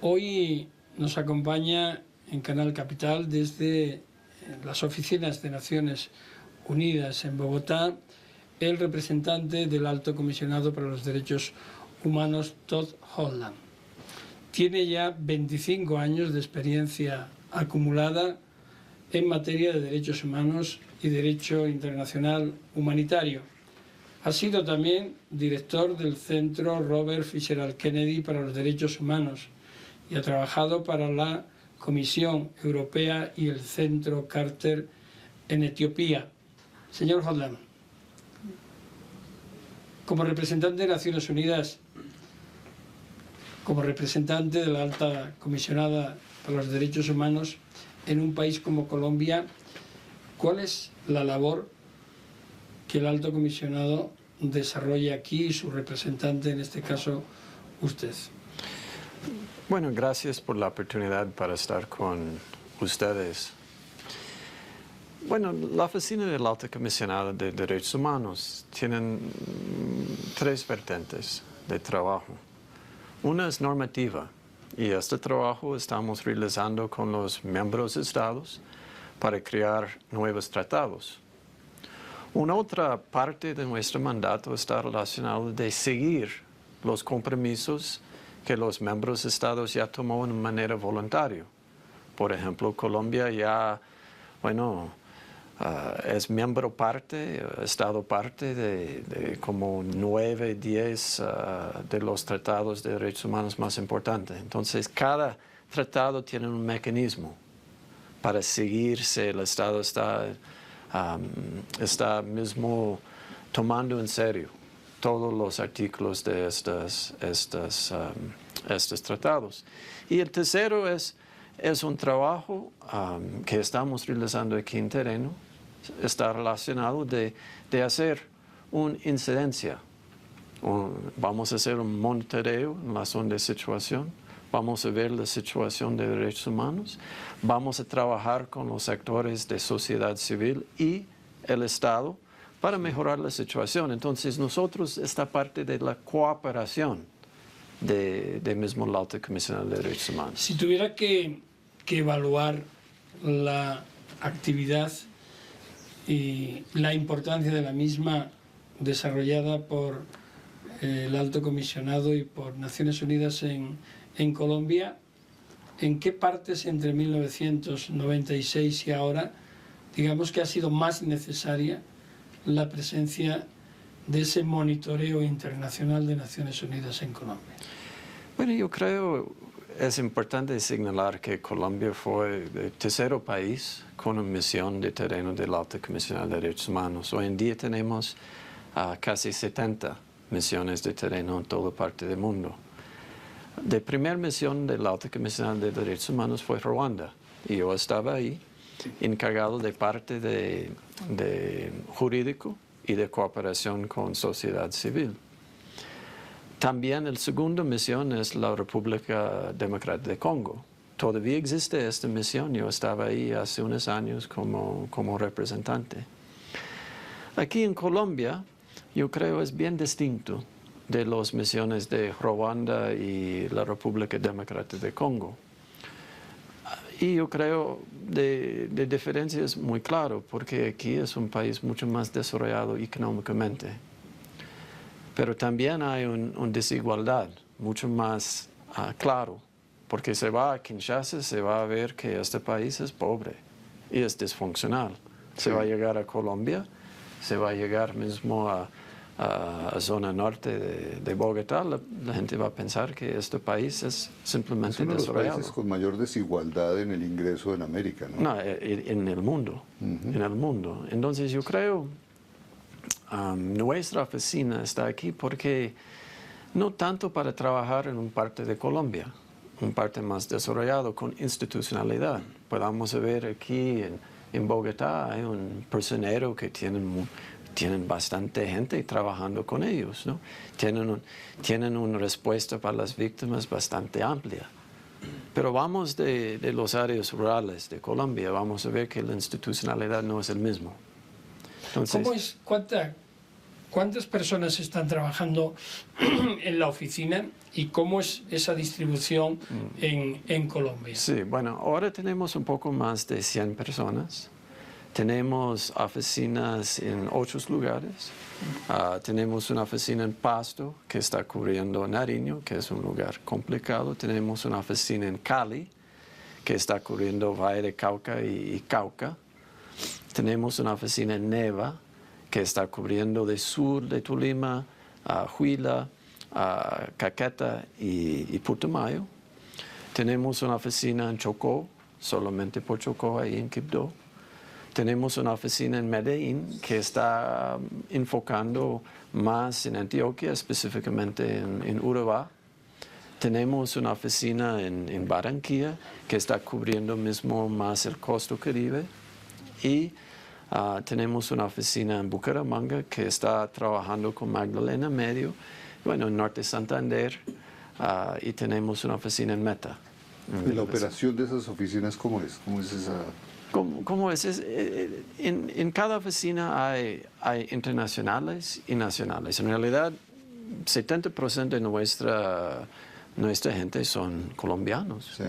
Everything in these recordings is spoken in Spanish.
Hoy nos acompaña en Canal Capital desde las oficinas de Naciones Unidas en Bogotá el representante del Alto Comisionado para los Derechos Humanos, Todd Holland. Tiene ya 25 años de experiencia acumulada en materia de derechos humanos y derecho internacional humanitario. Ha sido también director del Centro Robert Fitzgerald Kennedy para los Derechos Humanos y ha trabajado para la Comisión Europea y el Centro Carter en Etiopía. Señor Holland, como representante de Naciones Unidas, como representante de la Alta Comisionada para los Derechos Humanos en un país como Colombia, ¿cuál es la labor que el Alto Comisionado desarrolla aquí y su representante, en este caso, usted? Bueno, gracias por la oportunidad para estar con ustedes. Bueno, la Oficina del Alto Comisionado de Derechos Humanos tiene tres vertientes de trabajo. Una es normativa, y este trabajo estamos realizando con los miembros de Estados para crear nuevos tratados. Una otra parte de nuestro mandato está relacionada de seguir los compromisos que los miembros de Estados ya tomó de manera voluntaria. Por ejemplo, Colombia ya, es miembro parte, Estado parte de como 9, 10 de los tratados de derechos humanos más importantes. Entonces, cada tratado tiene un mecanismo para seguir si el Estado está mismo tomando en serio todos los artículos de estos tratados. Y el tercero es un trabajo que estamos realizando aquí en terreno. Está relacionado de hacer una incidencia. Vamos a hacer un monitoreo en la zona de situación. Vamos a ver la situación de derechos humanos. Vamos a trabajar con los actores de sociedad civil y el Estado para mejorar la situación. Entonces, nosotros, esta parte de la cooperación de mismo la Alta Comisionada de Derechos Humanos. Si tuviera que evaluar la actividad y la importancia de la misma desarrollada por el Alto Comisionado y por Naciones Unidas en Colombia, ¿en qué partes entre 1996 y ahora, digamos que ha sido más necesaria la presencia de ese monitoreo internacional de Naciones Unidas en Colombia? Bueno, yo creo es importante señalar que Colombia fue el tercer país con una misión de terreno del Alto Comisionado de Derechos Humanos. Hoy en día tenemos casi 70 misiones de terreno en toda parte del mundo. La primera misión del Alto Comisionado de Derechos Humanos fue Ruanda, y yo estaba ahí, encargado de parte de jurídico y de cooperación con sociedad civil. También la segunda misión es la República Democrática de Congo. Todavía existe esta misión, yo estaba ahí hace unos años como representante. Aquí en Colombia, yo creo es bien distinto de las misiones de Ruanda y la República Democrática de Congo. Y yo creo de diferencia es muy claro, porque aquí es un país mucho más desarrollado económicamente. Pero también hay una desigualdad mucho más claro, porque se va a Kinshasa, se va a ver que este país es pobre y es disfuncional. Se va a llegar a Colombia, se va a llegar mismo a zona norte de Bogotá, la gente va a pensar que este país es simplemente desarrollado. Es uno de los países con mayor desigualdad en el ingreso en América, ¿no? No, en el mundo, en el mundo. Entonces yo creo nuestra oficina está aquí porque no tanto para trabajar en un parte de Colombia, un parte más desarrollado con institucionalidad. Podamos ver aquí en Bogotá hay un personero que tienen bastante gente trabajando con ellos, ¿no? Tienen una respuesta para las víctimas bastante amplia. Pero vamos de las áreas rurales de Colombia, vamos a ver que la institucionalidad no es el mismo. Entonces, ¿Cuánta ¿Cuántas personas están trabajando en la oficina y cómo es esa distribución en Colombia? Sí, bueno, ahora tenemos un poco más de 100 personas. Tenemos oficinas en 8 lugares. Tenemos una oficina en Pasto, que está cubriendo Nariño, que es un lugar complicado. Tenemos una oficina en Cali, que está cubriendo Valle de Cauca y Cauca. Tenemos una oficina en Neva, que está cubriendo de sur de Tolima, Huila, Caqueta y Putumayo. Tenemos una oficina en Chocó, solamente por Chocó, ahí en Quibdó. Tenemos una oficina en Medellín que está enfocando más en Antioquia, específicamente en Urabá. Tenemos una oficina en Barranquilla que está cubriendo mismo más el Costo Caribe. Y tenemos una oficina en Bucaramanga que está trabajando con Magdalena Medio, bueno, en Norte Santander, y tenemos una oficina en Meta. ¿Y la operación de esas oficinas cómo es? ¿Cómo es esa...? ¿Cómo es? En cada oficina hay internacionales y nacionales. En realidad, 70% de nuestra gente son colombianos. Sí.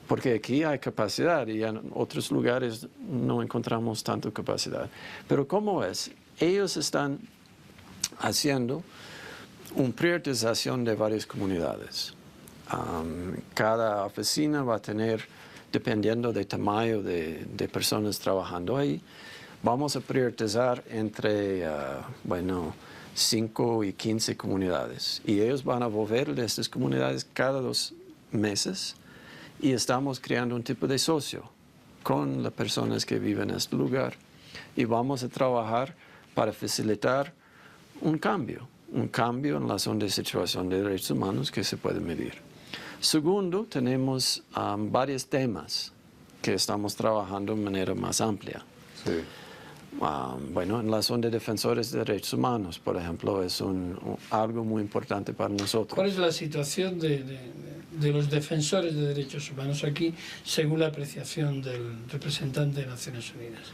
Porque aquí hay capacidad y en otros lugares no encontramos tanta capacidad. Pero ¿cómo es? Ellos están haciendo una priorización de varias comunidades. Cada oficina va a tener, dependiendo del tamaño de personas trabajando ahí, vamos a priorizar entre, 5 y 15 comunidades. Y ellos van a volver de estas comunidades cada 2 meses. Y estamos creando un tipo de socio con las personas que viven en este lugar. Y vamos a trabajar para facilitar un cambio en la zona de situación de derechos humanos que se puede medir. Segundo, tenemos varios temas que estamos trabajando de manera más amplia. Sí. En la zona de defensores de derechos humanos, por ejemplo, es algo muy importante para nosotros. ¿Cuál es la situación de los defensores de derechos humanos aquí, según la apreciación del representante de Naciones Unidas?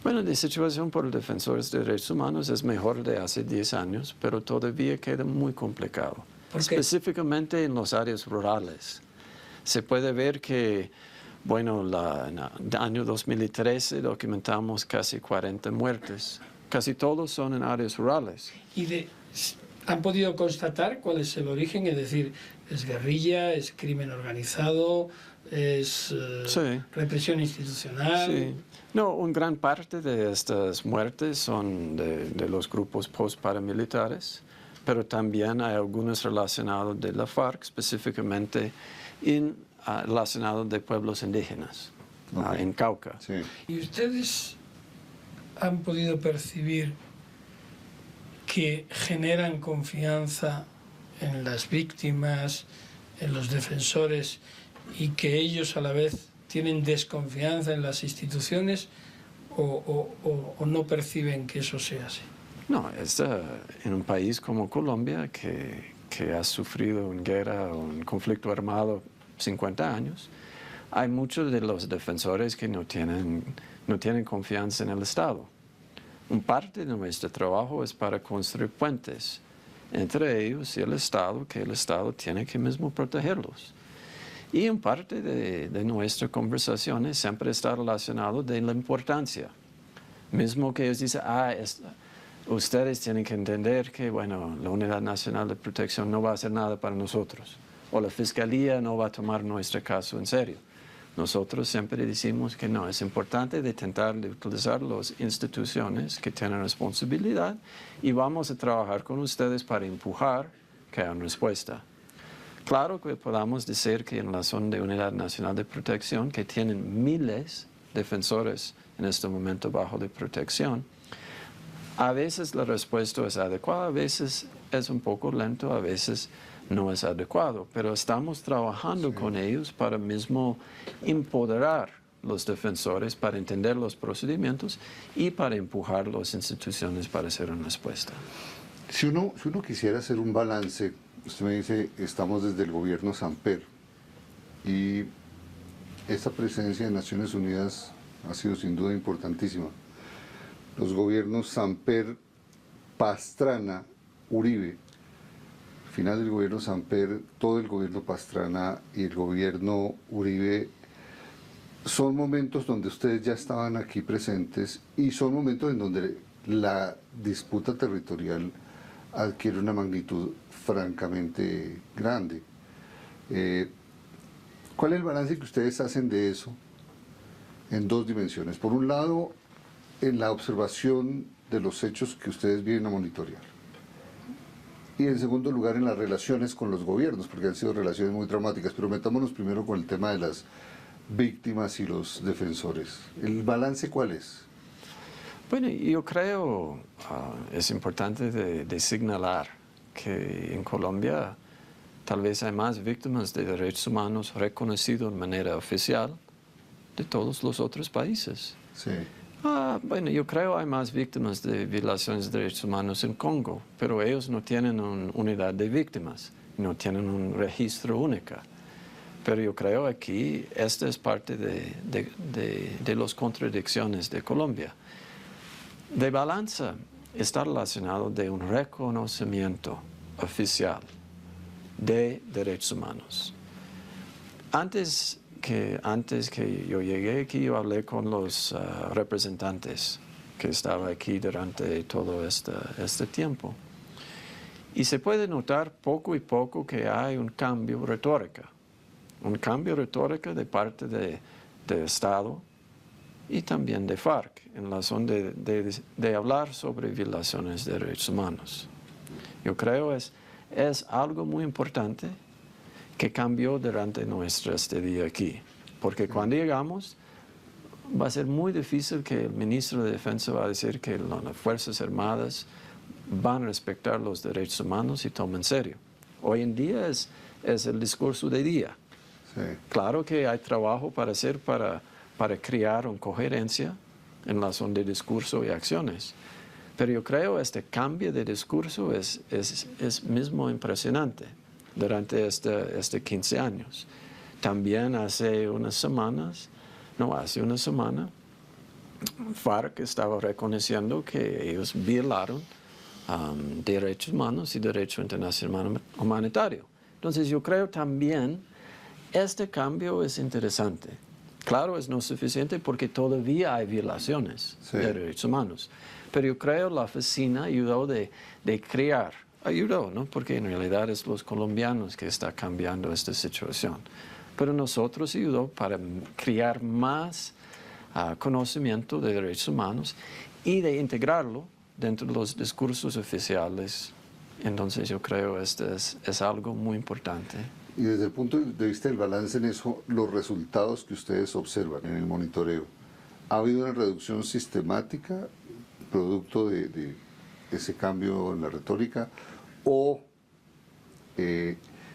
Bueno, la situación por los defensores de derechos humanos es mejor de hace 10 años, pero todavía queda muy complicado. ¿Por qué? Específicamente en las áreas rurales. Se puede ver que, en el año 2013 documentamos casi 40 muertes. Casi todos son en áreas rurales. ¿Han podido constatar cuál es el origen? Es decir, ¿es guerrilla, es crimen organizado, es Sí. represión institucional? Sí. No, una gran parte de estas muertes son de los grupos post-paramilitares, pero también hay algunos relacionados de la FARC, específicamente relacionados de pueblos indígenas, en Cauca. Sí. ¿Y ustedes han podido percibir que generan confianza en las víctimas, en los defensores, y que ellos a la vez tienen desconfianza en las instituciones o no perciben que eso sea así? No, en un país como Colombia, que ha sufrido una guerra o un conflicto armado 50 años, hay muchos de los defensores que no tienen confianza en el Estado. Un parte de nuestro trabajo es para construir puentes entre ellos y el Estado, que el Estado tiene que mismo protegerlos. Y en parte de nuestras conversaciones siempre está relacionado de la importancia. Mismo que ellos dicen, ustedes tienen que entender que, la Unidad Nacional de Protección no va a hacer nada para nosotros, o la Fiscalía no va a tomar nuestro caso en serio. Nosotros siempre decimos que no, es importante intentar utilizar las instituciones que tienen responsabilidad y vamos a trabajar con ustedes para empujar que haya una respuesta. Claro que podamos decir que en la zona de Unidad Nacional de Protección, que tienen miles de defensores en este momento bajo de protección, a veces la respuesta es adecuada, a veces es un poco lento, a veces no es adecuado, pero estamos trabajando con ellos para mismo empoderar los defensores, para entender los procedimientos y para empujar las instituciones para hacer una respuesta. Si uno quisiera hacer un balance, usted me dice, estamos desde el gobierno Samper y esta presencia de Naciones Unidas ha sido sin duda importantísima. Los gobiernos Samper Pastrana, Uribe, final del gobierno Samper, todo el gobierno Pastrana y el gobierno Uribe, son momentos donde ustedes ya estaban aquí presentes y son momentos en donde la disputa territorial adquiere una magnitud francamente grande. ¿Cuál es el balance que ustedes hacen de eso en dos dimensiones? Por un lado, en la observación de los hechos que ustedes vienen a monitorear. Y en segundo lugar, en las relaciones con los gobiernos, porque han sido relaciones muy dramáticas. Pero metámonos primero con el tema de las víctimas y los defensores. ¿El balance cuál es? Bueno, yo creo es importante de señalar que en Colombia tal vez hay más víctimas de derechos humanos reconocidos de manera oficial de todos los otros países. Sí. Bueno, yo creo hay más víctimas de violaciones de derechos humanos en Congo, pero ellos no tienen una unidad de víctimas, no tienen un registro único. Pero yo creo aquí, esta es parte de las contradicciones de Colombia. De balanza está relacionado de un reconocimiento oficial de derechos humanos. Antes que yo llegué aquí, yo hablé con los representantes que estaban aquí durante todo este tiempo. Y se puede notar poco y poco que hay un cambio retórico de parte del Estado y también de FARC, en la zona de hablar sobre violaciones de derechos humanos. Yo creo es algo muy importante que cambió durante nuestra estadía aquí, porque cuando llegamos va a ser muy difícil que el ministro de Defensa va a decir que las Fuerzas Armadas van a respetar los derechos humanos y toman en serio. Hoy en día es el discurso de día. Sí. Claro que hay trabajo para hacer para crear una coherencia en la zona de discurso y acciones. Pero yo creo que este cambio de discurso es mismo impresionante durante este 15 años. También hace una semana, FARC estaba reconociendo que ellos violaron derechos humanos y derecho internacional humanitario. Entonces yo creo también este cambio es interesante. Claro, es no suficiente porque todavía hay violaciones de derechos humanos. Pero yo creo la oficina ayudó de crear, ¿no? Porque en realidad es los colombianos que están cambiando esta situación. Pero nosotros ayudó para crear más conocimiento de derechos humanos y de integrarlo dentro de los discursos oficiales. Entonces yo creo esto es algo muy importante. Y desde el punto de vista del balance en eso, los resultados que ustedes observan en el monitoreo, ¿ha habido una reducción sistemática producto de ese cambio en la retórica o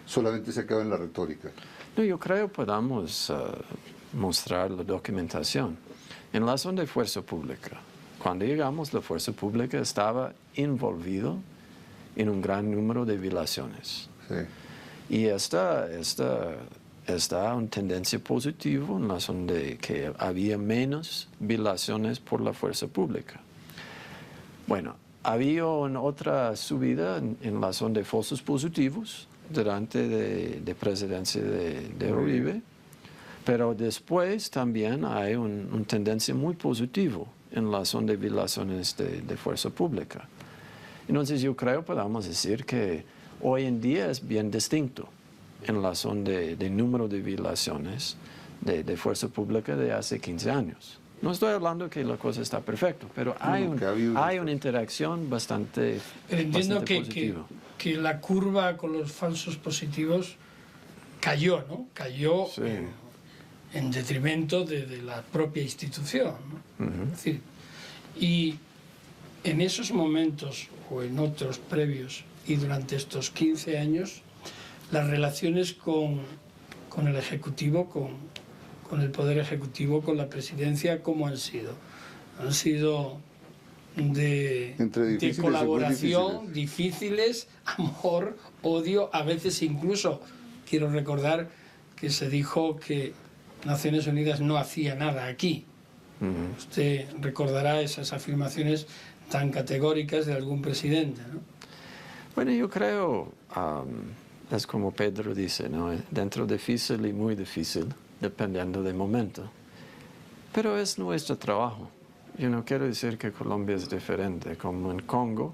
solamente se acaba en la retórica? No, yo creo que podamos mostrar la documentación. En la zona de fuerza pública, cuando llegamos, la fuerza pública estaba envolvida en un gran número de violaciones. Sí. Y esta una tendencia positiva en la zona de que había menos violaciones por la fuerza pública. Bueno, había una otra subida en la zona de falsos positivos durante de presidencia de Uribe, pero después también hay una tendencia muy positiva en la zona de violaciones de fuerza pública. Entonces yo creo que podemos decir que hoy en día es bien distinto en la zona de número de violaciones de fuerza pública de hace 15 años. No estoy hablando que la cosa está perfecta, pero hay una interacción bastante positiva. Que la curva con los falsos positivos cayó, ¿no? Cayó sí. en detrimento de la propia institución, ¿no? Es decir, y en esos momentos o en otros previos y durante estos 15 años, las relaciones con el Ejecutivo, con el Poder Ejecutivo, con la Presidencia, ¿cómo han sido? Han sido de colaboración, difíciles, amor, odio, a veces incluso, quiero recordar que se dijo que Naciones Unidas no hacía nada aquí. Usted recordará esas afirmaciones tan categóricas de algún presidente, ¿no? Bueno, yo creo, es como Pedro dice, ¿no? Dentro difícil y muy difícil, dependiendo del momento. Pero es nuestro trabajo. Yo no quiero decir que Colombia es diferente. Como en Congo,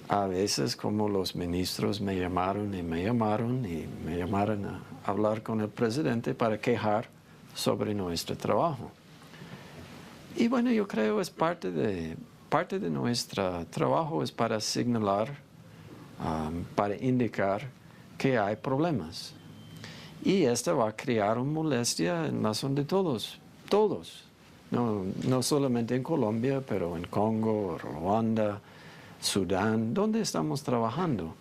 a veces como los ministros me llamaron y me llamaron a hablar con el presidente para quejar sobre nuestro trabajo. Y bueno, yo creo es parte de nuestro trabajo es para señalar, para indicar que hay problemas. Y esto va a crear una molestia en la zona de todos. No solamente en Colombia, pero en Congo, Ruanda, Sudán, donde estamos trabajando.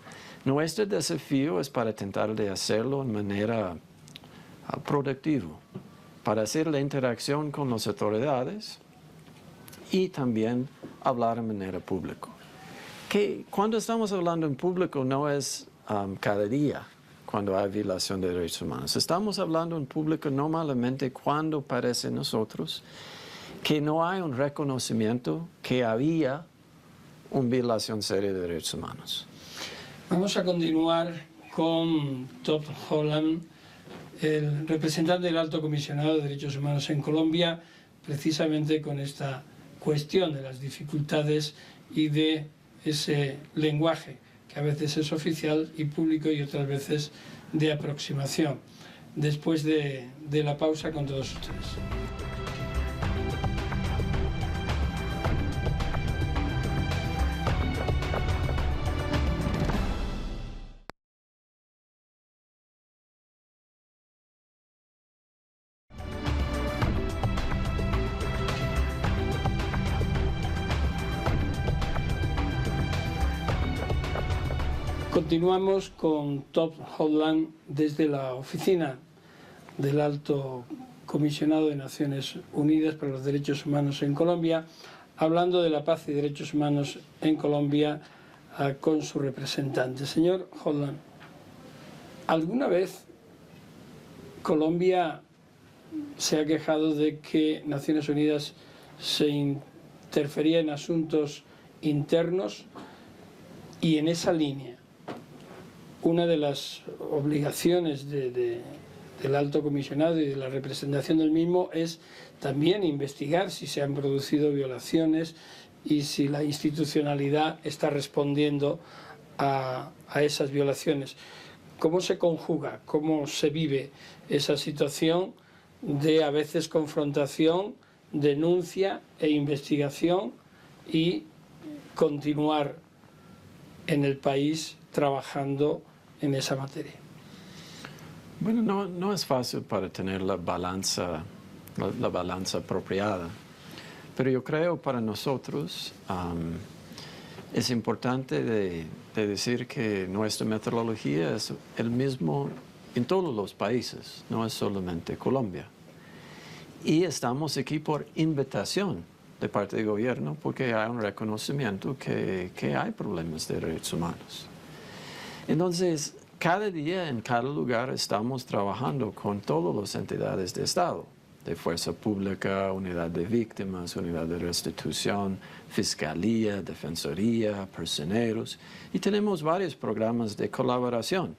Nuestro desafío es para tratar de hacerlo de manera productiva, para hacer la interacción con las autoridades y también hablar de manera pública. Que cuando estamos hablando en público no es cada día cuando hay violación de derechos humanos. Estamos hablando en público normalmente cuando parece a nosotros que no hay un reconocimiento que había una violación seria de derechos humanos. Vamos a continuar con Tom Holland, el representante del Alto Comisionado de Derechos Humanos en Colombia, precisamente con esta cuestión de las dificultades y de ese lenguaje que a veces es oficial y público y otras veces de aproximación. Después de la pausa con todos ustedes. Continuamos con Tom Holland desde la oficina del Alto Comisionado de Naciones Unidas para los Derechos Humanos en Colombia, hablando de la paz y derechos humanos en Colombia con su representante. Señor Holland, ¿alguna vez Colombia se ha quejado de que Naciones Unidas se interfería en asuntos internos? Y en esa línea, una de las obligaciones del Alto Comisionado y de la representación del mismo es también investigar si se han producido violaciones y si la institucionalidad está respondiendo a esas violaciones. ¿Cómo se conjuga, cómo se vive esa situación de a veces confrontación, denuncia e investigación y continuar en el país trabajando en esa materia? Bueno, no es fácil para tener la balanza apropiada, pero yo creo para nosotros es importante de decir que nuestra metodología es el mismo en todos los países, no es solamente Colombia. Y estamos aquí por invitación de parte del gobierno porque hay un reconocimiento que hay problemas de derechos humanos. Entonces, cada día en cada lugar estamos trabajando con todas las entidades de Estado, de Fuerza Pública, Unidad de Víctimas, Unidad de Restitución, Fiscalía, Defensoría, Personeros, y tenemos varios programas de colaboración.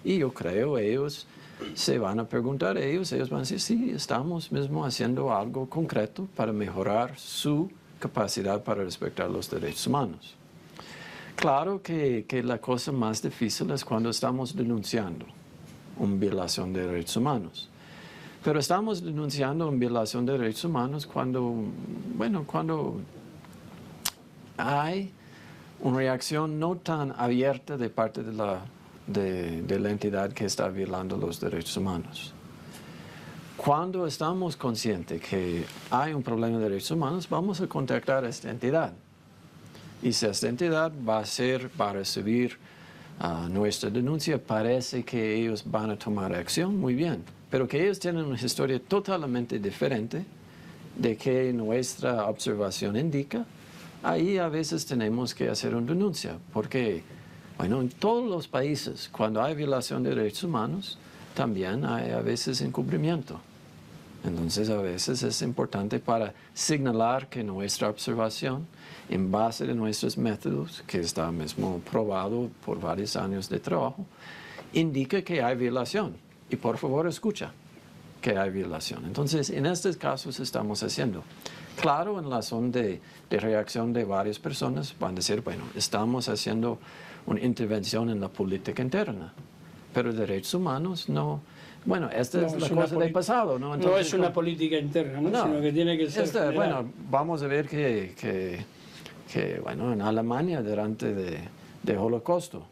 Y yo creo ellos se van a preguntar, ellos van a decir, sí, estamos mismo haciendo algo concreto para mejorar su capacidad para respetar los derechos humanos. Claro que la cosa más difícil es cuando estamos denunciando una violación de derechos humanos. Pero estamos denunciando una violación de derechos humanos cuando hay una reacción no tan abierta de parte de la entidad que está violando los derechos humanos. Cuando estamos conscientes que hay un problema de derechos humanos, vamos a contactar a esta entidad. Y si esta entidad va a recibir nuestra denuncia, parece que ellos van a tomar acción, muy bien. Pero que ellos tienen una historia totalmente diferente de que nuestra observación indica, ahí a veces tenemos que hacer una denuncia. Porque, bueno, en todos los países, cuando hay violación de derechos humanos, también hay a veces encubrimiento. Entonces a veces es importante para señalar que nuestra observación, en base de nuestros métodos, que está mismo probado por varios años de trabajo, indica que hay violación. Y por favor escucha que hay violación. Entonces en estos casos estamos haciendo. Claro, en la zona de reacción de varias personas van a decir, bueno, estamos haciendo una intervención en la política interna, pero derechos humanos no. Bueno, esta es la cosa del pasado, ¿no? Entonces, no es una política interna, ¿no? Sino que tiene que ser general. Bueno, vamos a ver que bueno, en Alemania durante de Holocausto,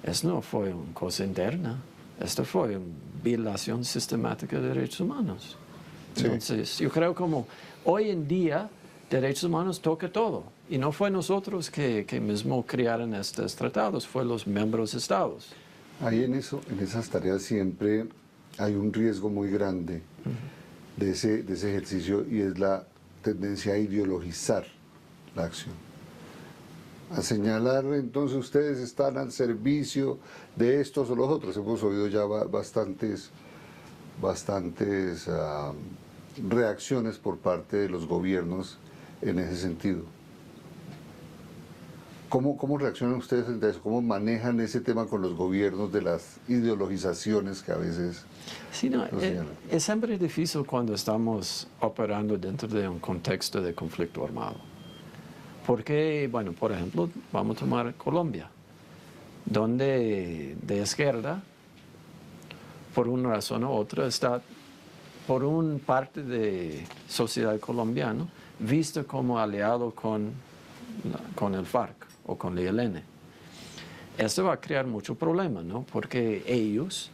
eso no fue una cosa interna, esto fue una violación sistemática de derechos humanos. Sí. Entonces, yo creo como hoy en día derechos humanos toca todo. Y no fue nosotros que mismo crearon estos tratados, fue los miembros de Estados. Ahí en esas tareas siempre hay un riesgo muy grande de ese ejercicio, y es la tendencia a ideologizar la acción. A señalar, entonces ustedes están al servicio de estos o los otros. Hemos oído ya bastantes reacciones por parte de los gobiernos en ese sentido. ¿Cómo reaccionan ustedes frente a eso? ¿Cómo manejan ese tema con los gobiernos de las ideologizaciones que a veces Sí, no, es siempre difícil cuando estamos operando dentro de un contexto de conflicto armado. Porque, bueno, por ejemplo, vamos a tomar Colombia, donde de izquierda, por una razón u otra, está por una parte de sociedad colombiana visto como aliado con el FARC o con el ELN. Esto va a crear mucho problema, ¿no? Porque ellos,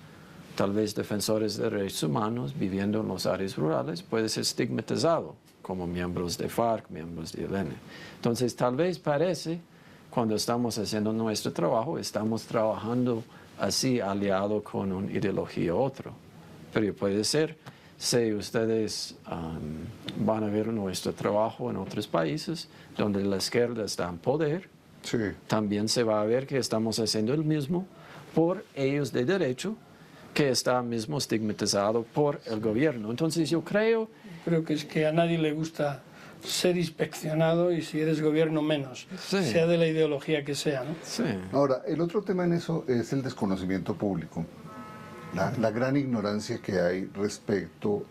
tal vez defensores de derechos humanos, viviendo en las áreas rurales, pueden ser estigmatizados como miembros de FARC, miembros de ELN. Entonces, tal vez parece, cuando estamos haciendo nuestro trabajo, estamos trabajando así aliado con una ideología u otra. Pero puede ser, si ustedes van a ver nuestro trabajo en otros países donde la izquierda está en poder, sí, también se va a ver que estamos haciendo el mismo por ellos de derecho, que está mismo estigmatizado por el gobierno. Entonces yo creo que es que a nadie le gusta ser inspeccionado, y si eres gobierno menos, Sí. sea de la ideología que sea, ¿no? sí. Ahora, el otro tema en eso es el desconocimiento público, la gran ignorancia que hay respecto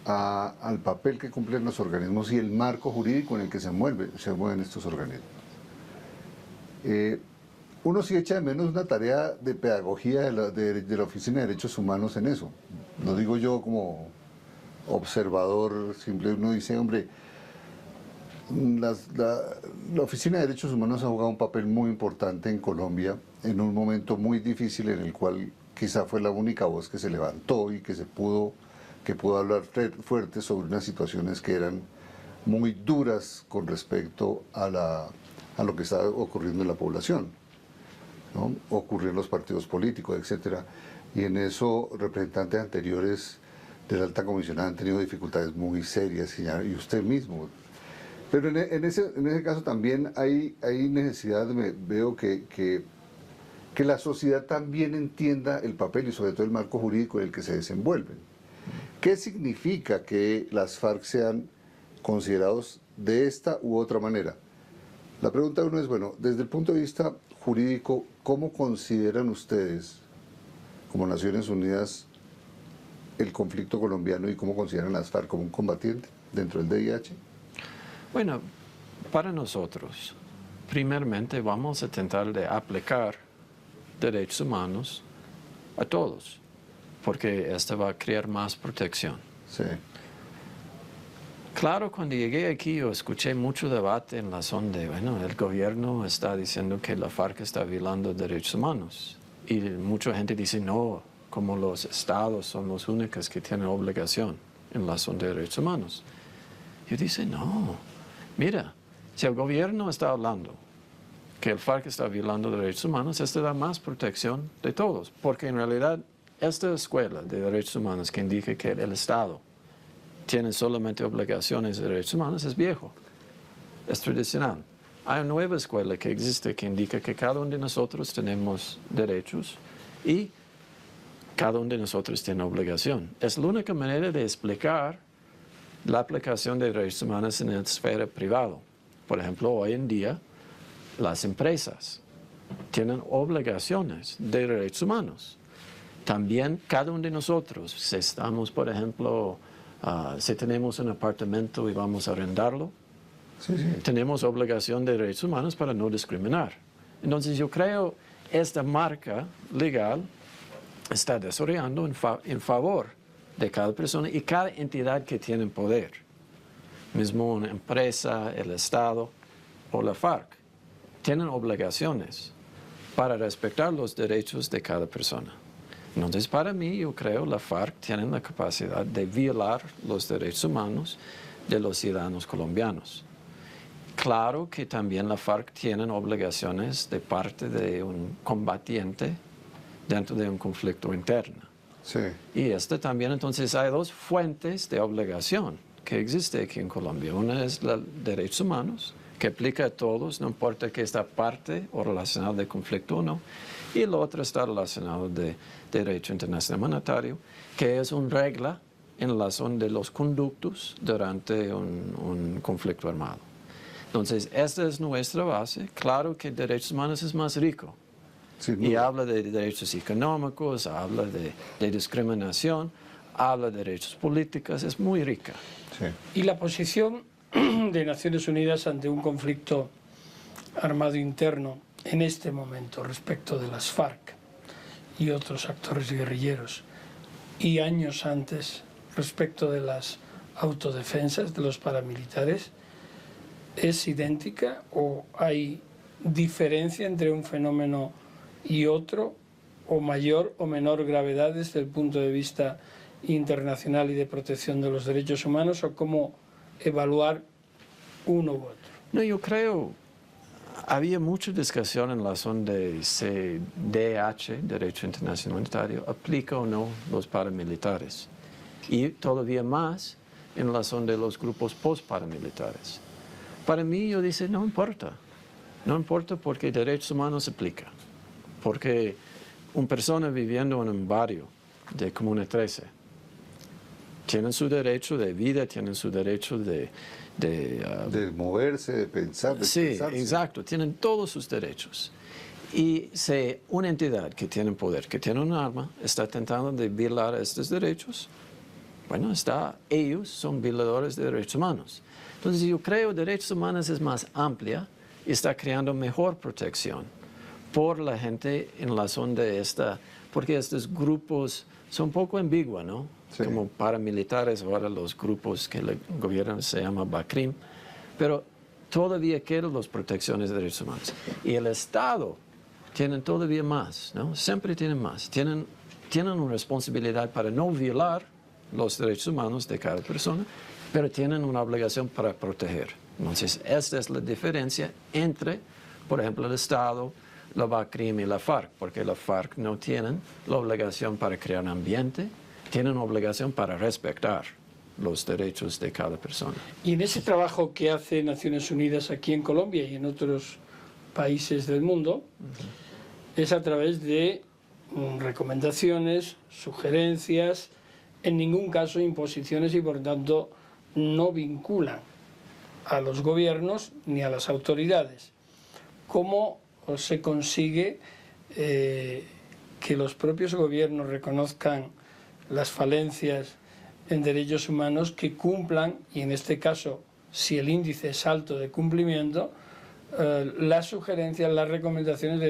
al papel que cumplen los organismos y el marco jurídico en el que se mueven estos organismos. Uno sí echa de menos una tarea de pedagogía de la Oficina de Derechos Humanos en eso. Lo digo yo como observador simple. Uno dice, hombre, la Oficina de Derechos Humanos ha jugado un papel muy importante en Colombia en un momento muy difícil en el cual quizá fue la única voz que se levantó y que pudo hablar fuerte sobre unas situaciones que eran muy duras con respecto a lo que estaba ocurriendo en la población, ¿no? Ocurrió en los partidos políticos, etcétera. Y en eso representantes anteriores de la alta comisionada han tenido dificultades muy serias, y usted mismo. Pero en ese caso también hay necesidad, veo que la sociedad también entienda el papel y sobre todo el marco jurídico en el que se desenvuelven. ¿Qué significa que las FARC sean considerados de esta u otra manera? La pregunta de uno es, bueno, desde el punto de vista jurídico, ¿cómo consideran ustedes, como Naciones Unidas, el conflicto colombiano, y cómo consideran las FARC como un combatiente dentro del DIH? Bueno, para nosotros, primeramente vamos a tratar de aplicar derechos humanos a todos, porque esto va a crear más protección. Sí. Claro, cuando llegué aquí yo escuché mucho debate en la zona de, bueno, el gobierno está diciendo que la FARC está violando derechos humanos. Y mucha gente dice, no, como los estados son los únicos que tienen obligación en la zona de derechos humanos. Yo dice, no, mira, si el gobierno está hablando que el FARC está violando derechos humanos, esto da más protección de todos, porque en realidad esta escuela de derechos humanos que indica que el Estado tiene solamente obligaciones de derechos humanos es viejo, es tradicional. Hay una nueva escuela que existe que indica que cada uno de nosotros tenemos derechos, y cada uno de nosotros tiene obligación. Es la única manera de explicar la aplicación de derechos humanos en la esfera privada. Por ejemplo, hoy en día, las empresas tienen obligaciones de derechos humanos. También cada uno de nosotros, si estamos, por ejemplo, si tenemos un apartamento y vamos a arrendarlo, tenemos obligación de derechos humanos para no discriminar. Entonces yo creo esta marca legal está desarrollando en favor de cada persona y cada entidad que tiene poder. Mismo una empresa, el Estado o la FARC tienen obligaciones para respetar los derechos de cada persona. Entonces, para mí, yo creo la FARC tiene la capacidad de violar los derechos humanos de los ciudadanos colombianos. Claro que también la FARC tiene obligaciones de parte de un combatiente dentro de un conflicto interno. Sí. Y también, entonces, hay dos fuentes de obligación que existe aquí en Colombia. Una es los derechos humanos, que aplica a todos, no importa que esta parte o relacionado de conflicto o no. Y la otra está relacionado de derecho internacional monetario, que es una regla en relación de los conductos durante un conflicto armado. Entonces, esta es nuestra base. Claro que derechos humanos es más rico. Y habla de derechos económicos, habla de discriminación, habla de derechos políticos, es muy rica. Sí. Y la posición de Naciones Unidas ante un conflicto armado interno en este momento respecto de las FARC y otros actores guerrilleros, y años antes respecto de las autodefensas de los paramilitares, ¿es idéntica o hay diferencia entre un fenómeno y otro, o mayor o menor gravedad desde el punto de vista internacional y de protección de los derechos humanos, o cómo evaluar uno u otro? No, yo creo, había mucha discusión en la zona de CDH, Derecho Internacional Monetario, aplica o no los paramilitares. Y todavía más en la zona de los grupos post-paramilitares. Para mí, yo dice, no importa. No importa porque derechos humanos aplica. Porque una persona viviendo en un barrio de Comuna 13 tienen su derecho de vida, tienen su derecho de moverse, de pensar, de sí, expresarse. exacto, tienen todos sus derechos. Y si una entidad que tiene poder, que tiene un arma, está tratando de violar estos derechos, bueno, ellos son violadores de derechos humanos. Entonces yo creo que derechos humanos es más amplia y está creando mejor protección por la gente en la zona de porque estos grupos son un poco ambiguos, ¿no? Sí. Como paramilitares, ahora los grupos que el gobierno se llama BACRIM, pero todavía quedan las protecciones de derechos humanos. Y el Estado tiene todavía más, ¿no? Siempre tienen más. Tienen una responsabilidad para no violar los derechos humanos de cada persona, pero tienen una obligación para proteger. Entonces, esta es la diferencia entre, por ejemplo, el Estado, la BACRIM y la FARC, porque la FARC no tienen la obligación para crear un ambiente, tienen obligación para respetar los derechos de cada persona. Y en ese trabajo que hace Naciones Unidas aquí en Colombia y en otros países del mundo, es a través de recomendaciones, sugerencias, en ningún caso imposiciones, y por tanto no vinculan a los gobiernos ni a las autoridades. ¿Cómo se consigue que los propios gobiernos reconozcan las falencias en derechos humanos, que cumplan, y en este caso, si el índice es alto de cumplimiento, las sugerencias, las recomendaciones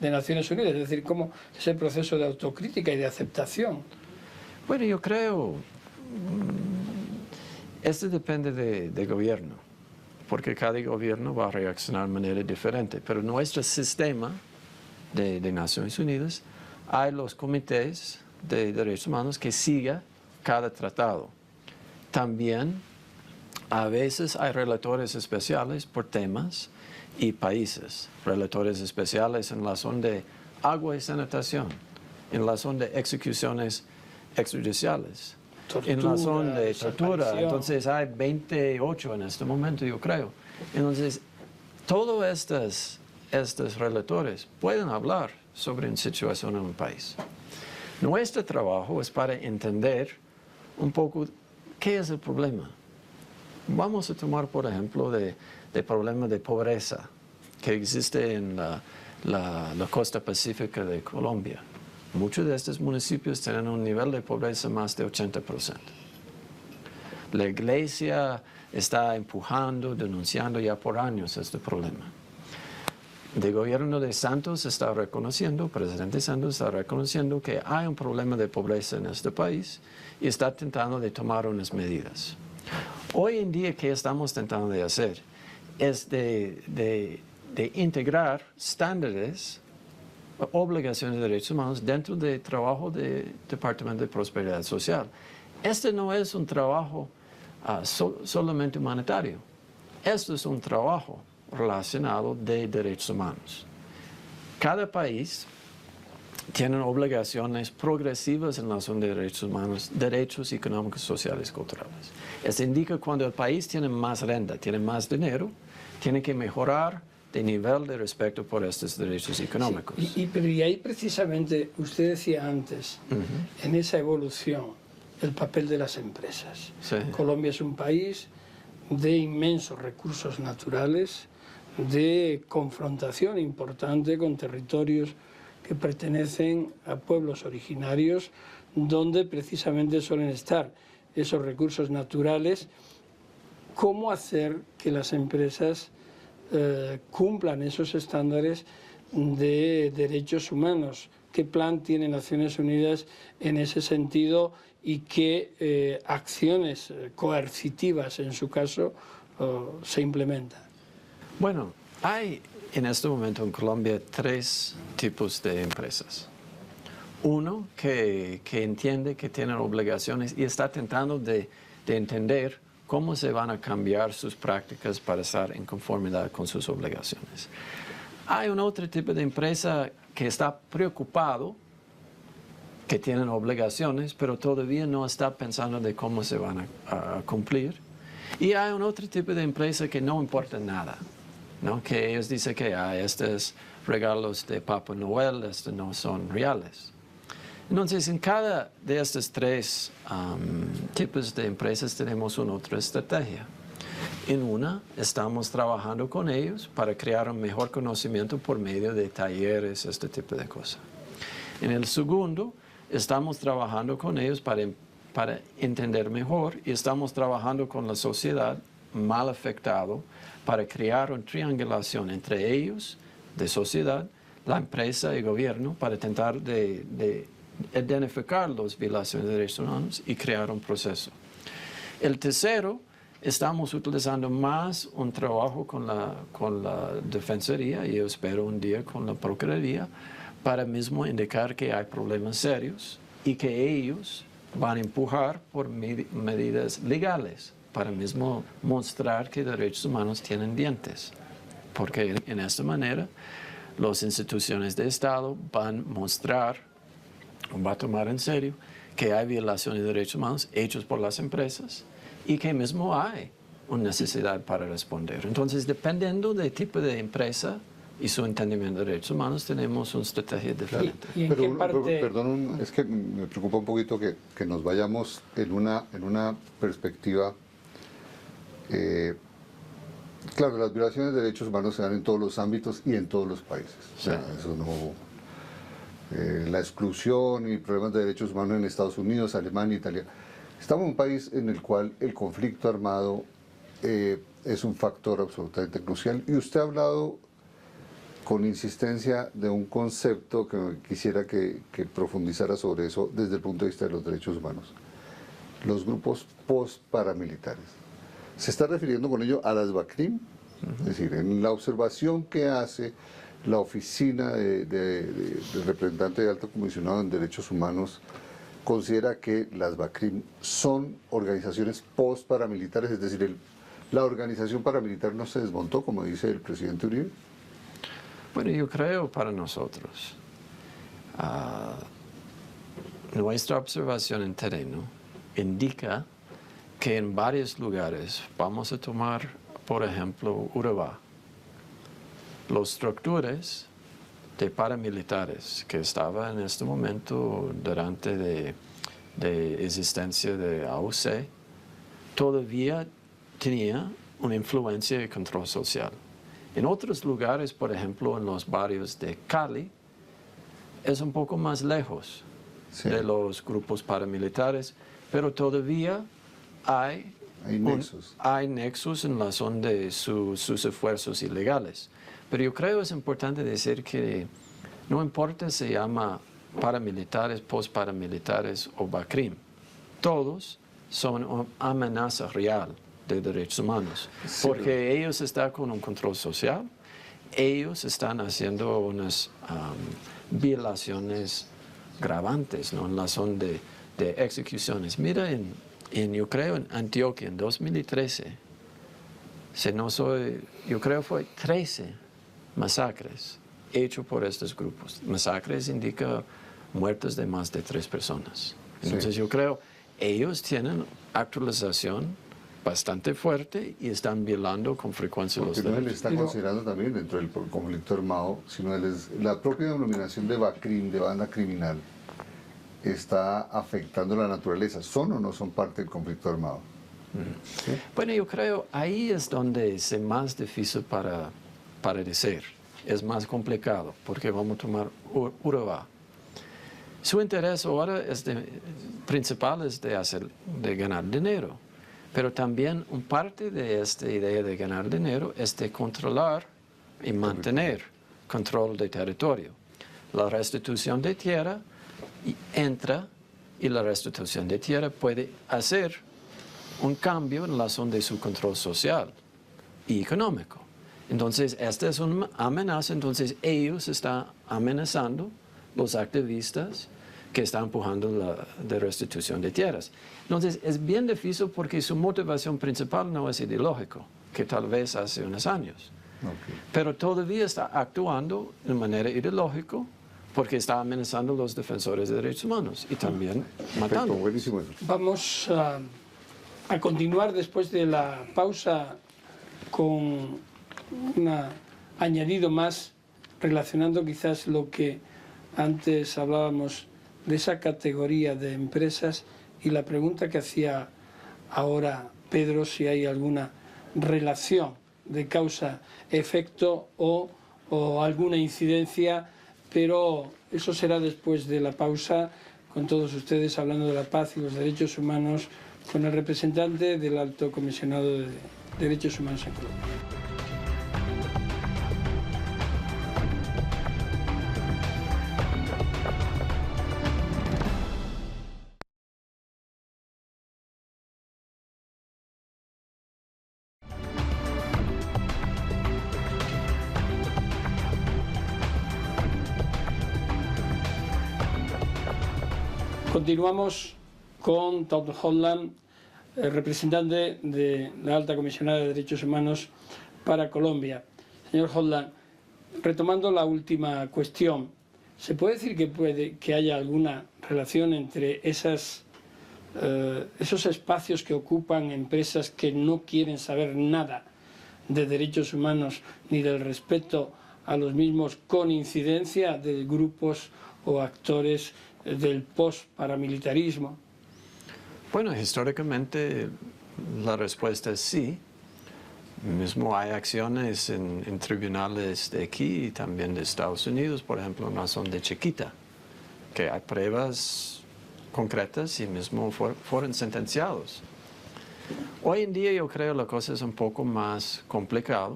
de Naciones Unidas? Es decir, cómo ese proceso de autocrítica y de aceptación. Bueno, yo creo, esto depende de gobierno, porque cada gobierno va a reaccionar de manera diferente, pero en nuestro sistema de Naciones Unidas hay los comités de derechos humanos que sigan cada tratado. También a veces hay relatores especiales por temas y países, relatores especiales en la zona de agua y sanitación, en la zona de ejecuciones extrajudiciales, en la zona de tortura. Entonces hay 28 en este momento, yo creo. Entonces, todos estos relatores pueden hablar sobre una situación en un país. Nuestro trabajo es para entender un poco qué es el problema. Vamos a tomar, por ejemplo, el problema de pobreza que existe en la costa pacífica de Colombia. Muchos de estos municipios tienen un nivel de pobreza más de 80%. La iglesia está empujando, denunciando ya por años este problema. El gobierno de Santos está reconociendo, el presidente Santos está reconociendo que hay un problema de pobreza en este país y está tratando de tomar unas medidas. Hoy en día, ¿qué estamos tratando de hacer? Es de integrar estándares, obligaciones de derechos humanos dentro del trabajo del Departamento de Prosperidad Social. Este no es un trabajo solamente humanitario. Esto es un trabajo relacionado de derechos humanos. Cada país tiene obligaciones progresivas en relación de derechos humanos, derechos económicos, sociales y culturales. Esto indica cuando el país tiene más renta, tiene más dinero, tiene que mejorar el nivel de respeto por estos derechos económicos. Sí, pero ahí precisamente, usted decía antes, en esa evolución, el papel de las empresas. Sí. Colombia es un país de inmensos recursos naturales, de confrontación importante con territorios que pertenecen a pueblos originarios, donde precisamente suelen estar esos recursos naturales. ¿Cómo hacer que las empresas cumplan esos estándares de derechos humanos? ¿Qué plan tiene Naciones Unidas en ese sentido y qué acciones coercitivas, en su caso, se implementan? Bueno, hay en este momento en Colombia 3 tipos de empresas. Uno que entiende que tienen obligaciones y está tratando de entender cómo se van a cambiar sus prácticas para estar en conformidad con sus obligaciones. Hay un otro tipo de empresa que está preocupado, que tienen obligaciones, pero todavía no está pensando de cómo se van a cumplir. Y hay un otro tipo de empresa que no importa nada, ¿no? Que ellos dicen que estos regalos de Papá Noel, estos no son reales. Entonces, en cada de estos 3 tipos de empresas tenemos una otra estrategia. En una, estamos trabajando con ellos para crear un mejor conocimiento por medio de talleres, este tipo de cosas. En el segundo, estamos trabajando con ellos para entender mejor y estamos trabajando con la sociedad mal afectada para crear una triangulación entre ellos, de sociedad, la empresa y el gobierno, para intentar de identificar las violaciones de derechos humanos y crear un proceso. El tercero, estamos utilizando más un trabajo con la Defensoría y yo espero un día con la Procuraduría para mismo indicar que hay problemas serios y que ellos van a empujar por medidas legales para mismo mostrar que derechos humanos tienen dientes. Porque en esta manera las instituciones de Estado van a mostrar, van a tomar en serio que hay violaciones de derechos humanos hechos por las empresas y que mismo hay una necesidad para responder. Entonces, dependiendo del tipo de empresa y su entendimiento de derechos humanos, tenemos una estrategia diferente. ¿Y en qué parte? Perdón, es que me preocupa un poquito que nos vayamos en una perspectiva. Claro, las violaciones de derechos humanos se dan en todos los ámbitos y en todos los países. Sí. O sea, eso no, la exclusión y problemas de derechos humanos en Estados Unidos, Alemania, Italia. Estamos en un país en el cual el conflicto armado es un factor absolutamente crucial. Y usted ha hablado con insistencia de un concepto que quisiera que profundizara sobre eso desde el punto de vista de los derechos humanos. Los grupos post-paramilitares. Se está refiriendo con ello a las BACRIM, es decir, en la observación que hace la oficina del representante de alto comisionado en derechos humanos, considera que las BACRIM son organizaciones post-paramilitares, es decir, la organización paramilitar no se desmontó, como dice el presidente Uribe. Bueno, yo creo para nosotros, nuestra observación en terreno indica que en varios lugares, vamos a tomar, por ejemplo, Urabá, las estructuras de paramilitares que estaba en este momento durante de existencia de AUC todavía tenía una influencia y control social. En otros lugares, por ejemplo, en los barrios de Cali, es un poco más lejos de los grupos paramilitares, pero todavía hay nexos en razón de sus esfuerzos ilegales. Pero yo creo que es importante decir que no importa si se llama paramilitares, postparamilitares o BACRIM, todos son una amenaza real de derechos humanos, porque ellos están con un control social, ellos están haciendo unas violaciones gravantes, ¿no? En razón de ejecuciones. Mira, yo creo en Antioquia en 2013, yo creo fue 13 masacres hechos por estos grupos. Masacres indica muertes de más de 3 personas. Entonces yo creo ellos tienen actualización bastante fuerte y están violando con frecuencia los derechos. Porque no él está considerando también dentro del conflicto armado, sino la propia denominación de BACRIM, de banda criminal, está afectando la naturaleza. ¿Son o no son parte del conflicto armado? ¿Sí? Bueno, yo creo ahí es donde es más difícil para decir. Es más complicado, porque vamos a tomar Urabá. Su interés ahora principal es de ganar dinero. Pero también una parte de esta idea de ganar dinero es de controlar y mantener control de territorio. La restitución de tierra entra y la restitución de tierra puede hacer un cambio en la zona de su control social y económico. Entonces, esta es una amenaza, entonces ellos están amenazando los activistas que están empujando la de restitución de tierras. Entonces, es bien difícil porque su motivación principal no es ideológico, que tal vez hace unos años. Pero todavía está actuando de manera ideológica porque está amenazando a los defensores de derechos humanos y también matando. Buenísimo. Vamos a continuar después de la pausa con un añadido más relacionando quizás lo que antes hablábamos de esa categoría de empresas y la pregunta que hacía ahora Pedro, si hay alguna relación de causa-efecto o alguna incidencia, pero eso será después de la pausa, con todos ustedes hablando de la paz y los derechos humanos, con el representante del Alto Comisionado de Derechos Humanos en Colombia. Continuamos con Todd Holland, el representante de la Alta Comisionada de Derechos Humanos para Colombia. Señor Holland, retomando la última cuestión, ¿se puede decir que haya alguna relación entre esos espacios que ocupan empresas que no quieren saber nada de derechos humanos ni del respeto a los mismos, con incidencia de grupos o actores del post-paramilitarismo? Bueno, históricamente la respuesta es sí. Mismo hay acciones en tribunales de aquí y también de Estados Unidos, por ejemplo, en la zona de Chiquita, que hay pruebas concretas y mismo fueron sentenciados. Hoy en día yo creo la cosa es un poco más complicada,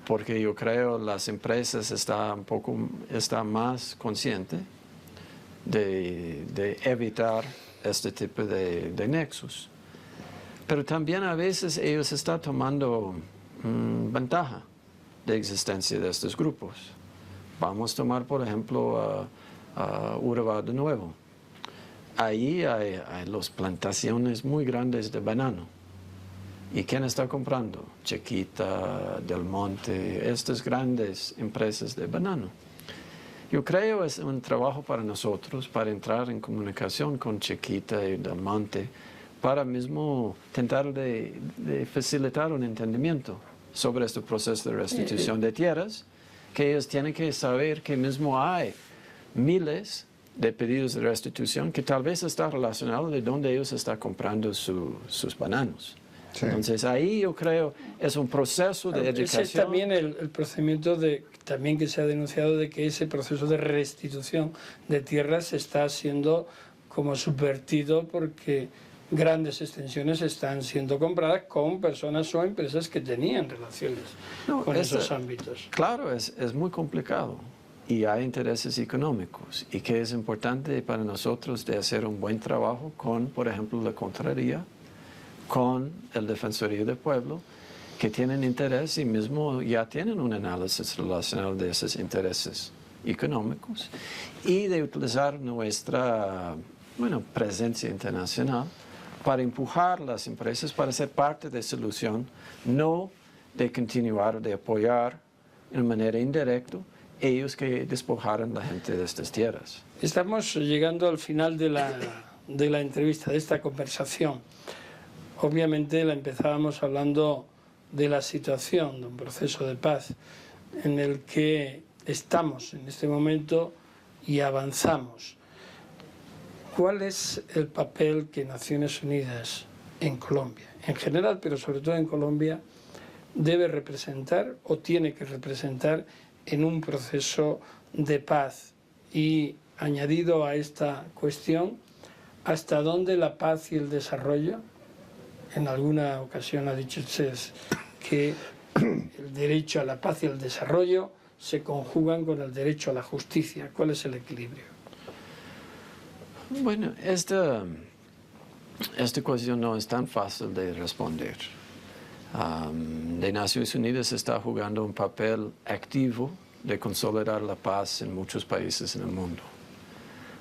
porque yo creo las empresas están más conscientes de evitar este tipo de nexos. Pero también a veces ellos están tomando ventaja de existencia de estos grupos. Vamos a tomar, por ejemplo, a Urabá de nuevo. Ahí hay las plantaciones muy grandes de banano. ¿Y quién está comprando? Chiquita, Del Monte, estas grandes empresas de banano. Yo creo que es un trabajo para nosotros, para entrar en comunicación con Chiquita y Del Monte, para mismo intentar de facilitar un entendimiento sobre este proceso de restitución de tierras que ellos tienen que saber que mismo hay miles de pedidos de restitución que tal vez está relacionado de dónde ellos están comprando sus bananos. Sí. Entonces ahí yo creo es un proceso de educación. Ese es también el procedimiento también que se ha denunciado de que ese proceso de restitución de tierras está siendo como subvertido porque grandes extensiones están siendo compradas con personas o empresas que tenían relaciones con esos ámbitos. Claro, es muy complicado y hay intereses económicos y que es importante para nosotros de hacer un buen trabajo con, por ejemplo, la Contraloría, con el Defensoría del Pueblo, que tienen interés y mismo ya tienen un análisis relacionado de esos intereses económicos y de utilizar nuestra presencia internacional para empujar las empresas para ser parte de la solución, no de continuar de apoyar de manera indirecta ellos que despojaron a la gente de estas tierras. Estamos llegando al final de la entrevista, de esta conversación. Obviamente la empezábamos hablando de la situación, de un proceso de paz en el que estamos en este momento y avanzamos. ¿Cuál es el papel que Naciones Unidas en Colombia, en general, pero sobre todo en Colombia, debe representar o tiene que representar en un proceso de paz? Y añadido a esta cuestión, ¿hasta dónde la paz y el desarrollo? En alguna ocasión ha dicho usted que el derecho a la paz y el desarrollo se conjugan con el derecho a la justicia. ¿Cuál es el equilibrio? Bueno, esta cuestión no es tan fácil de responder. De Naciones Unidas está jugando un papel activo de consolidar la paz en muchos países en el mundo.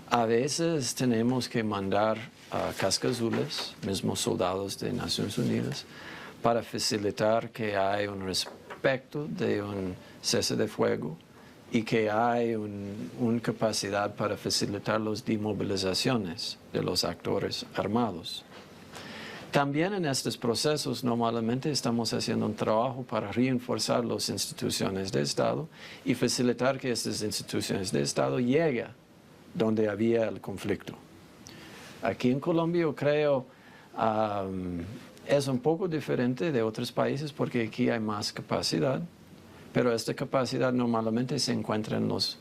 A veces tenemos que mandar a cascazules, mismos soldados de Naciones Unidas, para facilitar que haya un respeto de un cese de fuego y que hay una capacidad para facilitar las demovilizaciones de los actores armados. También en estos procesos normalmente estamos haciendo un trabajo para reforzar las instituciones de Estado y facilitar que estas instituciones de Estado lleguen donde había el conflicto. Aquí en Colombia yo creo es un poco diferente de otros países porque aquí hay más capacidad, pero esta capacidad normalmente se encuentra en los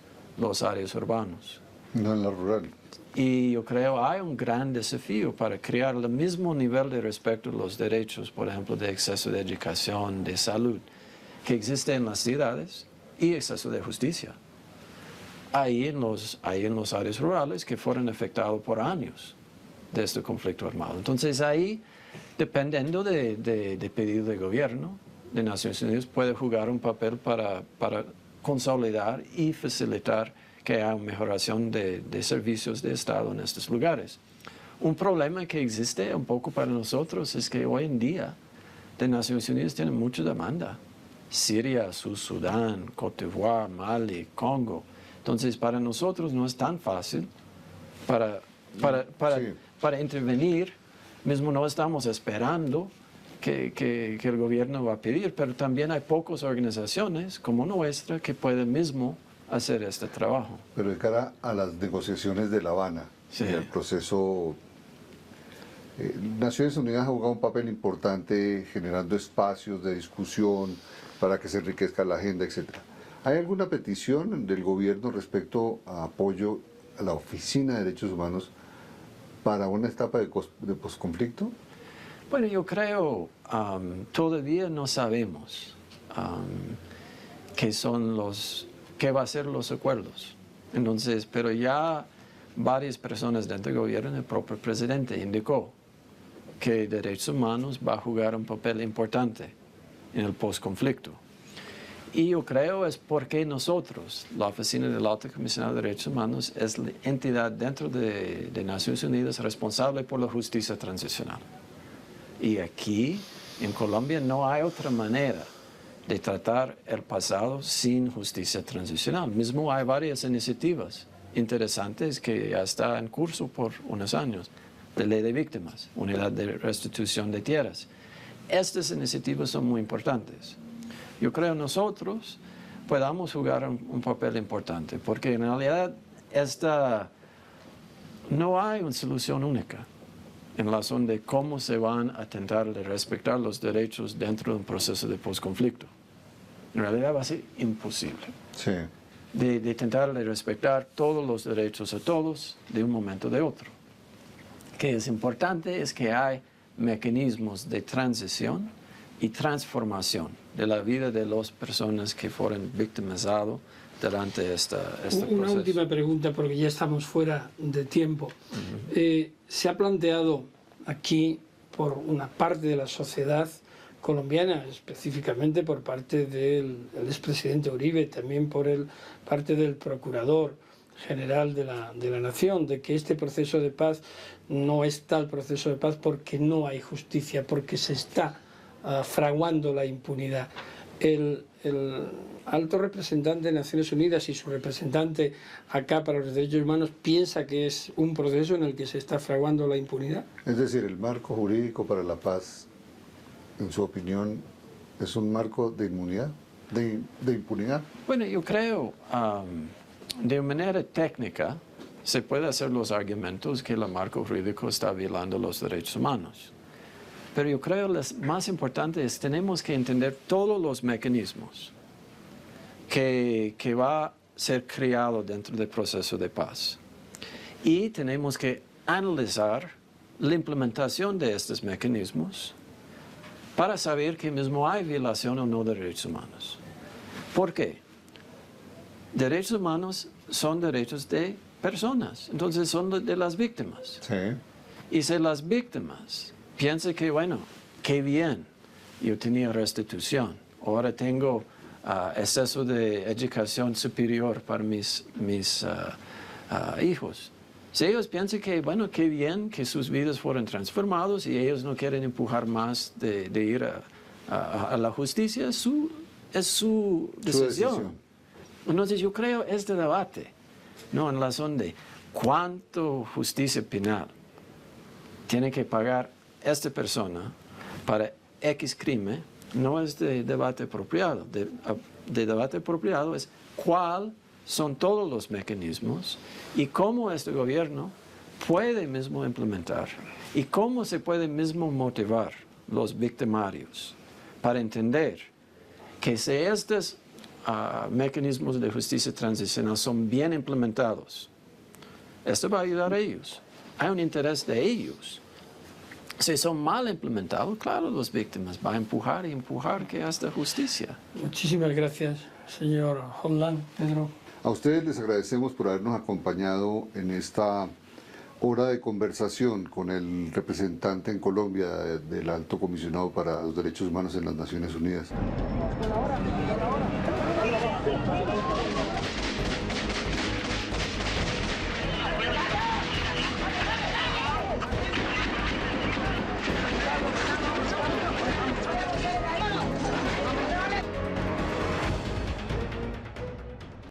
áreas urbanos. No en la rural. Y yo creo hay un gran desafío para crear el mismo nivel de respeto a los derechos, por ejemplo, de acceso de educación, de salud, que existe en las ciudades y acceso de justicia. Ahí en los áreas rurales que fueron afectados por años de este conflicto armado. Entonces ahí, dependiendo de pedido de gobierno de Naciones Unidas, puede jugar un papel para consolidar y facilitar que haya una mejoración de servicios de Estado en estos lugares. Un problema que existe un poco para nosotros es que hoy en día de Naciones Unidas tienen mucha demanda. Siria, Sudán, Cote d'Ivoire, Mali, Congo. Entonces para nosotros no es tan fácil para intervenir. Mismo no estamos esperando que el gobierno va a pedir, pero también hay pocas organizaciones como nuestra que pueden mismo hacer este trabajo. Pero de cara a las negociaciones de La Habana, sí, el proceso, Naciones Unidas ha jugado un papel importante generando espacios de discusión para que se enriquezca la agenda, etc. ¿Hay alguna petición del gobierno respecto a apoyo a la Oficina de Derechos Humanos para una etapa de posconflicto? Bueno, yo creo todavía no sabemos qué va a ser los acuerdos. Entonces, pero ya varias personas dentro del gobierno, el propio presidente indicó que derechos humanos va a jugar un papel importante en el postconflicto. Y yo creo es porque nosotros, la Oficina del Alto Comisionado de Derechos Humanos, es la entidad dentro de Naciones Unidas responsable por la justicia transicional. Y aquí, en Colombia, no hay otra manera de tratar el pasado sin justicia transicional. Mismo hay varias iniciativas interesantes que ya están en curso por unos años. De ley de víctimas, unidad de restitución de tierras. Estas iniciativas son muy importantes. Yo creo nosotros podamos jugar un papel importante, porque en realidad no hay una solución única en razón de cómo se van a tratar de respetar los derechos dentro de un proceso de posconflicto. En realidad va a ser imposible. Sí. De tratar de respetar todos los derechos a todos de un momento de otro. Que es importante es que hay mecanismos de transición y transformación de la vida de las personas que fueron victimizadas durante este proceso. Una última pregunta, porque ya estamos fuera de tiempo. Se ha planteado aquí por una parte de la sociedad colombiana, específicamente por parte del expresidente Uribe, también por parte del procurador general de la Nación, de que este proceso de paz no es tal proceso de paz porque no hay justicia, porque se está fraguando la impunidad. El alto representante de Naciones Unidas y su representante acá para los derechos humanos piensa que es un proceso en el que se está fraguando la impunidad. Es decir, el marco jurídico para la paz, en su opinión, ¿es un marco de inmunidad, de impunidad? Bueno, yo creo, de manera técnica, se puede hacer los argumentos que el marco jurídico está violando los derechos humanos. Pero yo creo que lo más importante es que tenemos que entender todos los mecanismos que va a ser creado dentro del proceso de paz. Y tenemos que analizar la implementación de estos mecanismos para saber que mismo hay violación o no de derechos humanos. ¿Por qué? Derechos humanos son derechos de personas, entonces son de las víctimas. Sí. Y si las víctimas piensan que, bueno, qué bien, yo tenía restitución, ahora tengo exceso de educación superior para mis hijos. Si ellos piensan que, bueno, qué bien que sus vidas fueron transformadas y ellos no quieren empujar más de ir a la justicia, es su decisión. Entonces yo creo este debate, ¿no? En razón de cuánto justicia penal tiene que pagar esta persona para X crimen, no es de debate apropiado. De debate apropiado es cuál son todos los mecanismos y cómo este gobierno puede mismo implementar y cómo se puede mismo motivar los victimarios para entender que si estos mecanismos de justicia transicional son bien implementados, esto va a ayudar a ellos. Hay un interés de ellos. Si son mal implementados, claro, las víctimas van a empujar y empujar que hasta justicia. Muchísimas gracias, señor Holland. Pedro. A ustedes les agradecemos por habernos acompañado en esta hora de conversación con el representante en Colombia del Alto Comisionado para los Derechos Humanos en las Naciones Unidas.